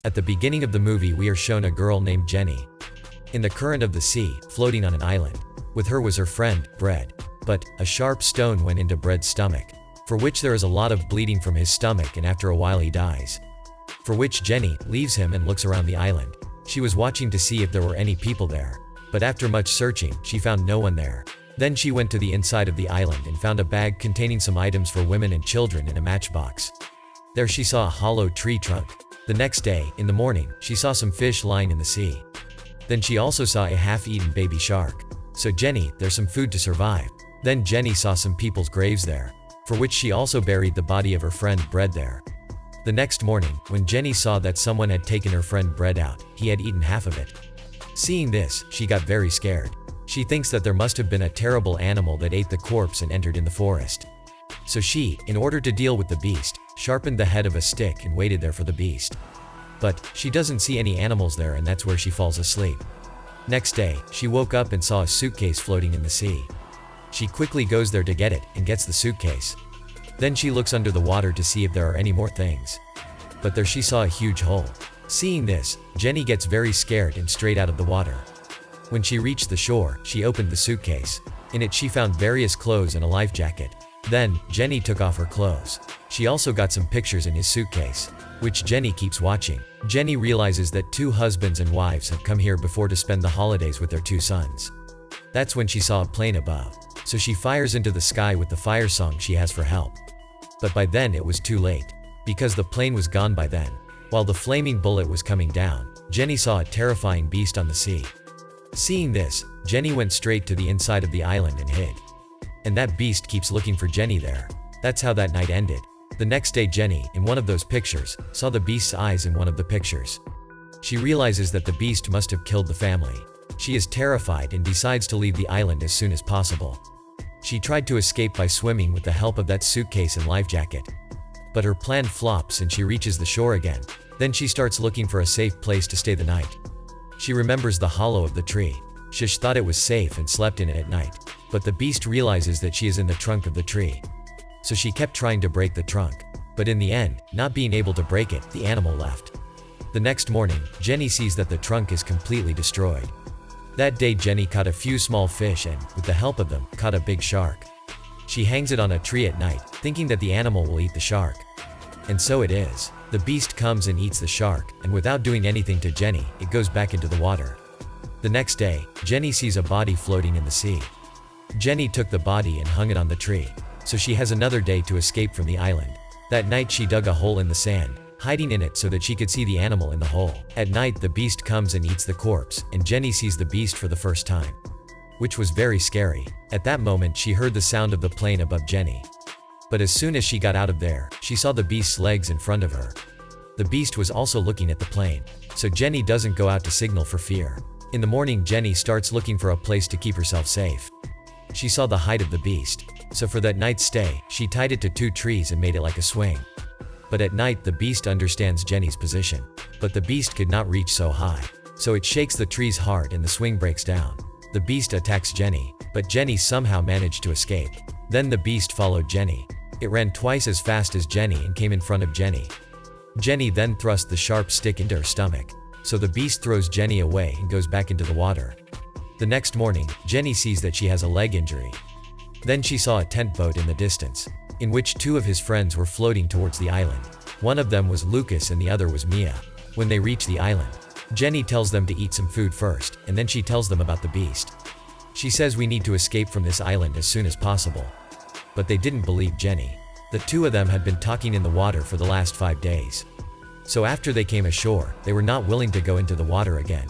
At the beginning of the movie we are shown a girl named Jenny in the current of the sea, floating on an island. With her was her friend, Bread. But a sharp stone went into Bread's stomach, for which there is a lot of bleeding from his stomach, and after a while he dies. For which Jenny leaves him and looks around the island. She was watching to see if there were any people there, but after much searching, she found no one there. Then she went to the inside of the island and found a bag containing some items for women and children in a matchbox. There she saw a hollow tree trunk. The next day, in the morning, she saw some fish lying in the sea. Then she also saw a half-eaten baby shark. So Jenny, there's some food to survive. Then Jenny saw some people's graves there, for which she also buried the body of her friend Bread there. The next morning, when Jenny saw that someone had taken her friend Bread out, he had eaten half of it. Seeing this, she got very scared. She thinks that there must have been a terrible animal that ate the corpse and entered in the forest. So she, in order to deal with the beast, sharpened the head of a stick and waited there for the beast. But she doesn't see any animals there, and that's where she falls asleep. Next day, she woke up and saw a suitcase floating in the sea. She quickly goes there to get it and gets the suitcase. Then she looks under the water to see if there are any more things. But there she saw a huge hole. Seeing this, Jenny gets very scared and straight out of the water. When she reached the shore, she opened the suitcase. In it she found various clothes and a life jacket. Then, Jenny took off her clothes. She also got some pictures in his suitcase, which Jenny keeps watching. Jenny realizes that 2 husbands and wives have come here before to spend the holidays with their 2 sons. That's when she saw a plane above. So she fires into the sky with the fire song she has for help. But by then it was too late, because the plane was gone by then. While the flaming bullet was coming down, Jenny saw a terrifying beast on the sea. Seeing this, Jenny went straight to the inside of the island and hid. And that beast keeps looking for Jenny there. That's how that night ended. The next day Jenny, in one of those pictures, saw the beast's eyes in one of the pictures. She realizes that the beast must have killed the family. She is terrified and decides to leave the island as soon as possible. She tried to escape by swimming with the help of that suitcase and life jacket. But her plan flops and she reaches the shore again. Then she starts looking for a safe place to stay the night. She remembers the hollow of the tree. She thought it was safe and slept in it at night. But the beast realizes that she is in the trunk of the tree. So she kept trying to break the trunk. But in the end, not being able to break it, the animal left. The next morning, Jenny sees that the trunk is completely destroyed. That day Jenny caught a few small fish and, with the help of them, caught a big shark. She hangs it on a tree at night, thinking that the animal will eat the shark. And so it is. The beast comes and eats the shark, and without doing anything to Jenny, it goes back into the water. The next day, Jenny sees a body floating in the sea. Jenny took the body and hung it on the tree. So she has another day to escape from the island. That night she dug a hole in the sand, hiding in it so that she could see the animal in the hole. At night the beast comes and eats the corpse, and Jenny sees the beast for the first time, which was very scary. At that moment she heard the sound of the plane above Jenny. But as soon as she got out of there, she saw the beast's legs in front of her. The beast was also looking at the plane. So Jenny doesn't go out to signal for fear. In the morning Jenny starts looking for a place to keep herself safe. She saw the hide of the beast. So for that night's stay, she tied it to 2 trees and made it like a swing. But at night the beast understands Jenny's position. But the beast could not reach so high. So it shakes the trees hard and the swing breaks down. The beast attacks Jenny, but Jenny somehow managed to escape. Then the beast followed Jenny. It ran twice as fast as Jenny and came in front of Jenny. Jenny then thrust the sharp stick into her stomach. So the beast throws Jenny away and goes back into the water. The next morning, Jenny sees that she has a leg injury. Then she saw a tent boat in the distance, in which 2 of his friends were floating towards the island. One of them was Lucas and the other was Mia. When they reach the island, Jenny tells them to eat some food first, and then she tells them about the beast. She says we need to escape from this island as soon as possible. But they didn't believe Jenny. The 2 of them had been talking in the water for the last 5 days. So after they came ashore, they were not willing to go into the water again.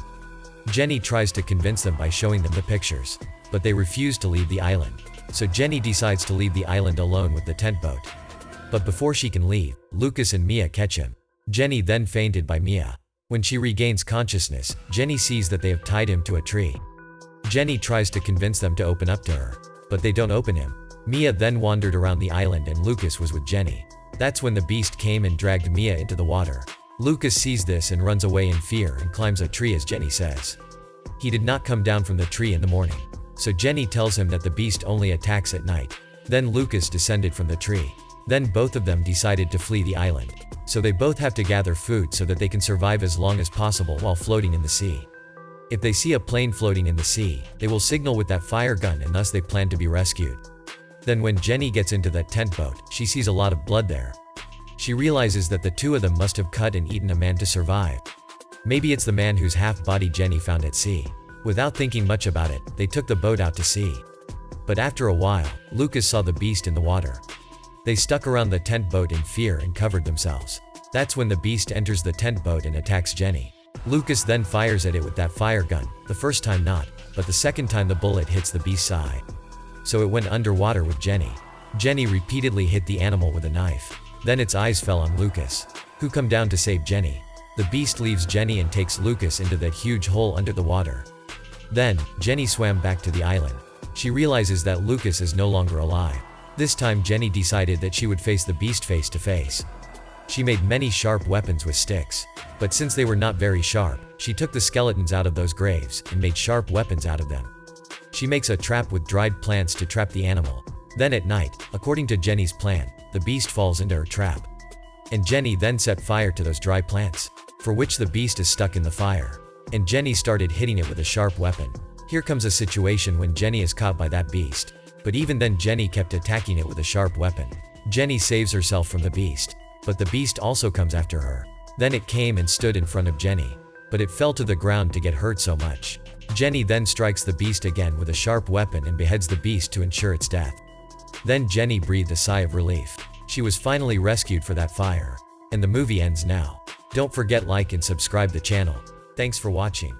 Jenny tries to convince them by showing them the pictures, but they refuse to leave the island. So Jenny decides to leave the island alone with the tent boat. But before she can leave, Lucas and Mia catch him. Jenny then fainted by Mia. When she regains consciousness, Jenny sees that they have tied him to a tree. Jenny tries to convince them to open up to her, but they don't open him. Mia then wandered around the island and Lucas was with Jenny. That's when the beast came and dragged Mia into the water. Lucas sees this and runs away in fear and climbs a tree as Jenny says. He did not come down from the tree in the morning. So Jenny tells him that the beast only attacks at night. Then Lucas descended from the tree. Then both of them decided to flee the island. so they both have to gather food so that they can survive as long as possible while floating in the sea. If they see a plane floating in the sea, they will signal with that fire gun, and thus they plan to be rescued. Then when Jenny gets into that tent boat, she sees a lot of blood there. She realizes that the two of them must have cut and eaten a man to survive. Maybe it's the man whose half-body Jenny found at sea. Without thinking much about it, they took the boat out to sea. But after a while, Lucas saw the beast in the water. They stuck around the tent boat in fear and covered themselves. That's when the beast enters the tent boat and attacks Jenny. Lucas then fires at it with that fire gun, the first time not, but the second time the bullet hits the beast's eye. So it went underwater with Jenny. Jenny repeatedly hit the animal with a knife. Then its eyes fell on Lucas, who come down to save Jenny. The beast leaves Jenny and takes Lucas into that huge hole under the water. Then, Jenny swam back to the island. She realizes that Lucas is no longer alive. This time Jenny decided that she would face the beast face to face. She made many sharp weapons with sticks. But since they were not very sharp, she took the skeletons out of those graves and made sharp weapons out of them. She makes a trap with dried plants to trap the animal. Then at night, according to Jenny's plan, the beast falls into her trap. And Jenny then set fire to those dry plants, for which the beast is stuck in the fire. And Jenny started hitting it with a sharp weapon. Here comes a situation when Jenny is caught by that beast. But even then Jenny kept attacking it with a sharp weapon. Jenny saves herself from the beast. But the beast also comes after her. Then it came and stood in front of Jenny. But it fell to the ground to get hurt so much. Jenny then strikes the beast again with a sharp weapon and beheads the beast to ensure its death. Then Jenny breathed a sigh of relief. She was finally rescued for that fire. And the movie ends now. Don't forget like and subscribe the channel. Thanks for watching.